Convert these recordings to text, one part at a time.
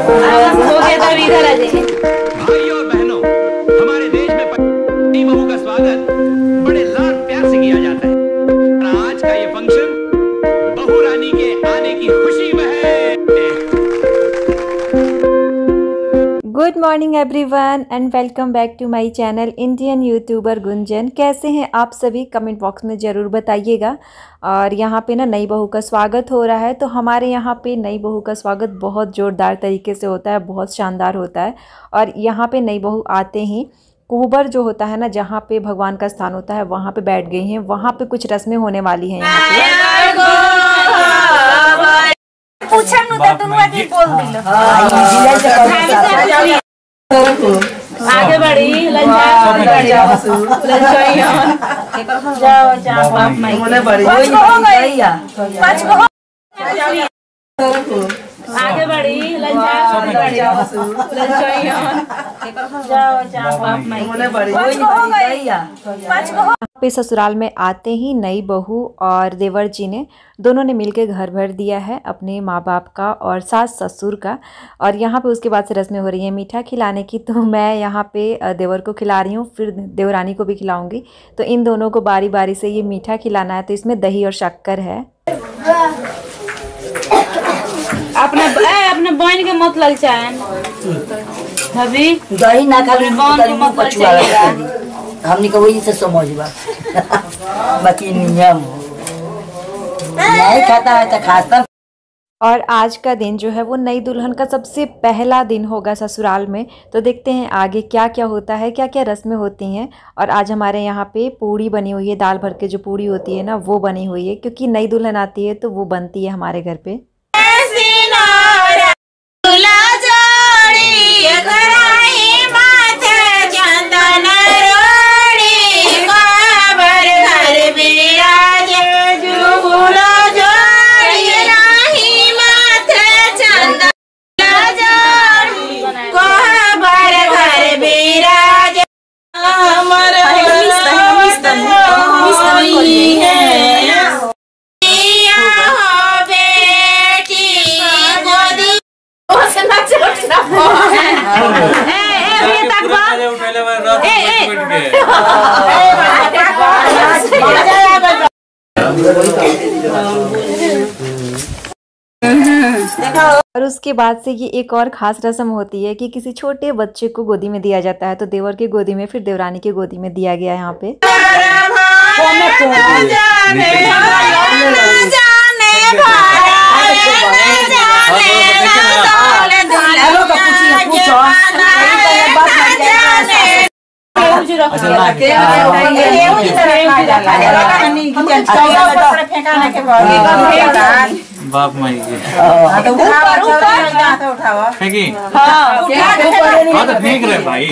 हो गया तो इधर आ जाइए। भाइयों और बहनों, हमारे देश में नई बहू का स्वागत बड़े लाड प्यार से किया जाता है। और आज का ये फंक्शन बहू रानी के आने की खुशी में है। Good morning everyone and welcome back to my channel Indian YouTuber Gunjan. कैसे हैं आप सभी, कमेंट बॉक्स में ज़रूर बताइएगा। और यहाँ पे ना नई बहू का स्वागत हो रहा है, तो हमारे यहाँ पे नई बहू का स्वागत बहुत ज़ोरदार तरीके से होता है, बहुत शानदार होता है। और यहाँ पे नई बहू आते ही कोहबर जो होता है ना, जहाँ पे भगवान का स्थान होता है, वहाँ पे बैठ गई हैं। वहाँ पे कुछ रस्में होने वाली हैं यहाँ पे। आगे बढ़ी जाओ जाओ बाप माई आगे बढ़ी जाओ जाओ बाप माई। पे ससुराल में आते ही नई बहू और देवर जी ने दोनों ने मिलकर घर भर दिया है अपने माँ बाप का और सास ससुर का। और यहाँ पे उसके बाद से रस्में हो रही हैं मीठा खिलाने की। तो मैं यहाँ पे देवर को खिला रही हूँ, फिर देवरानी को भी खिलाऊंगी। तो इन दोनों को बारी बारी से ये मीठा खिलाना है। तो इसमें दही और शक्कर है। अपने बहन के मत ललचाएं भाभी, दही ना खा बहन के मत ललचाएं। हमने को वही से समझबा बाकी नियम नहीं खाता है तो खाता। और आज का दिन जो है वो नई दुल्हन का सबसे पहला दिन होगा ससुराल में। तो देखते हैं आगे क्या क्या होता है, क्या क्या रस्में होती हैं। और आज हमारे यहाँ पे पूड़ी बनी हुई है, दाल भर के जो पूड़ी होती है ना वो बनी हुई है, क्योंकि नई दुल्हन आती है तो वो बनती है हमारे घर पे। और उसके बाद से ये एक और ख़ास रस्म होती है कि किसी छोटे बच्चे को गोदी में दिया जाता है। तो देवर की गोदी में, फिर देवरानी की गोदी में दिया गया यहाँ पे। बाप माई फेंकी तो फेंक रहे भाई।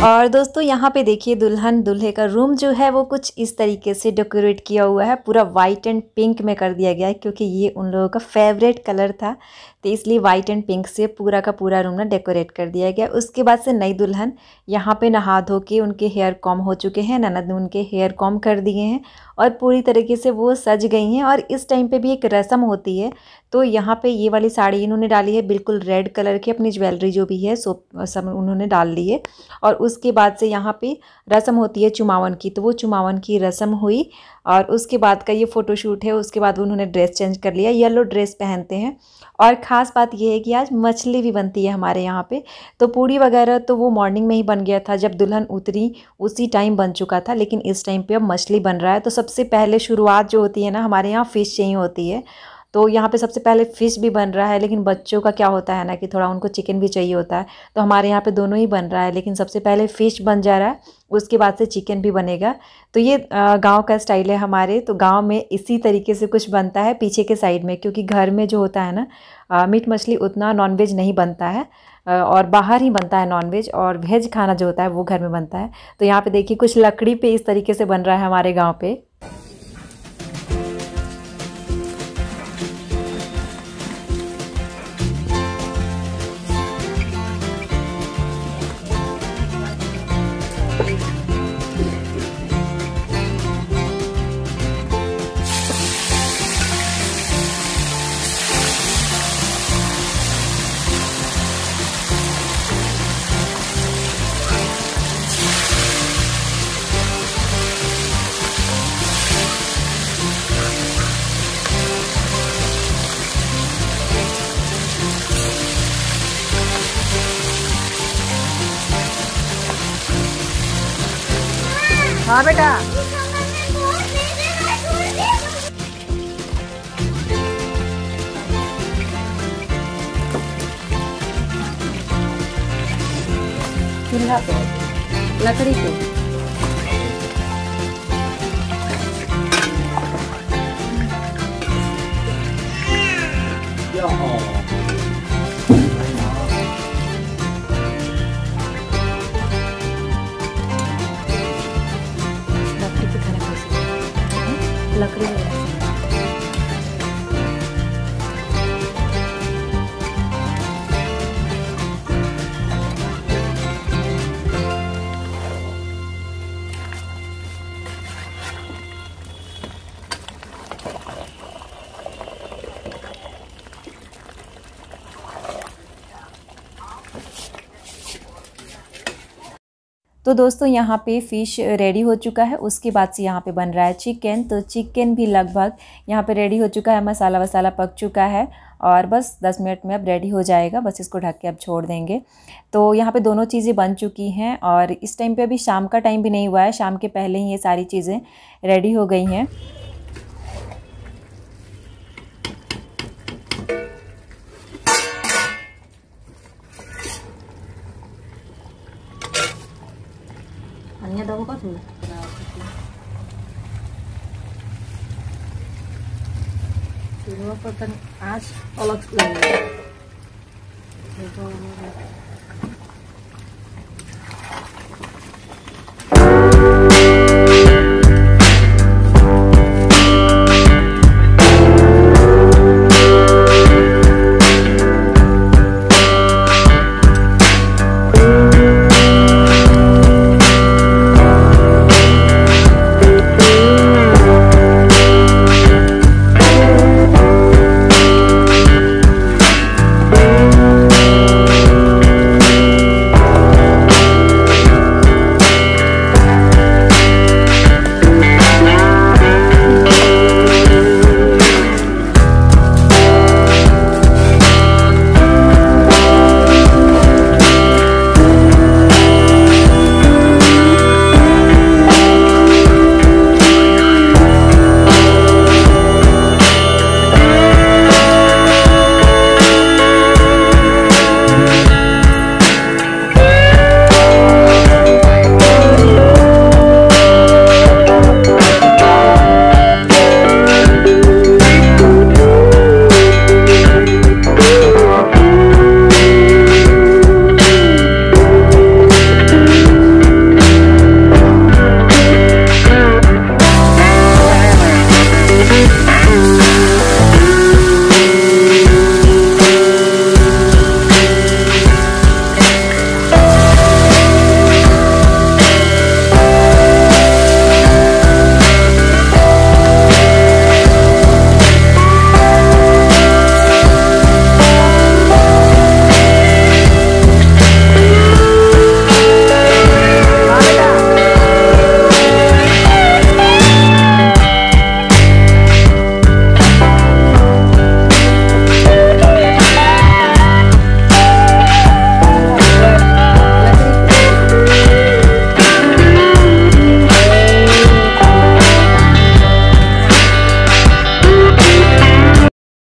और दोस्तों यहाँ पे देखिए दुल्हन दूल्हे का रूम जो है वो कुछ इस तरीके से डेकोरेट किया हुआ है। पूरा वाइट एंड पिंक में कर दिया गया है, क्योंकि ये उन लोगों का फेवरेट कलर था। तो इसलिए वाइट एंड पिंक से पूरा का पूरा रूम ना डेकोरेट कर दिया गया। उसके बाद से नई दुल्हन यहाँ पे नहा धो के, उनके हेयर कॉम हो चुके हैं, ननद ने उनके हेयर कॉम कर दिए हैं और पूरी तरीके से वो सज गई हैं। और इस टाइम पे भी एक रस्म होती है। तो यहाँ पे ये वाली साड़ी इन्होंने डाली है बिल्कुल रेड कलर की, अपनी ज्वेलरी जो भी है सब उन्होंने डाल ली है। और उसके उसके बाद से यहाँ पे रस्म होती है चुमावन की, तो वो चुमावन की रस्म हुई और उसके बाद का ये फ़ोटोशूट है। उसके बाद उन्होंने ड्रेस चेंज कर लिया, येलो ड्रेस पहनते हैं। और ख़ास बात ये है कि आज मछली भी बनती है हमारे यहाँ पे। तो पूड़ी वगैरह तो वो मॉर्निंग में ही बन गया था, जब दुल्हन उतरी उसी टाइम बन चुका था, लेकिन इस टाइम पे अब मछली बन रहा है। तो सबसे पहले शुरुआत जो होती है ना, हमारे यहाँ फ़िश से ही होती है। तो यहाँ पे सबसे पहले फ़िश भी बन रहा है, लेकिन बच्चों का क्या होता है ना कि थोड़ा उनको चिकन भी चाहिए होता है, तो हमारे यहाँ पे दोनों ही बन रहा है। लेकिन सबसे पहले फ़िश बन जा रहा है, उसके बाद से चिकन भी बनेगा। तो ये गांव का स्टाइल है हमारे। तो गांव में इसी तरीके से कुछ बनता है पीछे के साइड में, क्योंकि घर में जो होता है ना मीट मछली उतना नॉनवेज नहीं बनता है, और बाहर ही बनता है नॉनवेज, और वेज खाना जो होता है वो घर में बनता है। तो यहाँ पे देखिए कुछ लकड़ी पे इस तरीके से बन रहा है हमारे गाँव पे। हाँ बेटा, चूल्हा पे लकड़ी पे लकड़ी वगैरह। तो दोस्तों यहाँ पे फ़िश रेडी हो चुका है। उसके बाद से यहाँ पे बन रहा है चिकन। तो चिकन भी लगभग यहाँ पे रेडी हो चुका है, मसाला वसाला पक चुका है और बस 10 मिनट में अब रेडी हो जाएगा। बस इसको ढक के अब छोड़ देंगे। तो यहाँ पे दोनों चीज़ें बन चुकी हैं और इस टाइम पे अभी शाम का टाइम भी नहीं हुआ है, शाम के पहले ही ये सारी चीज़ें रेडी हो गई हैं। Hanya daw ko tuh. Dulu apa kan as olok lagi.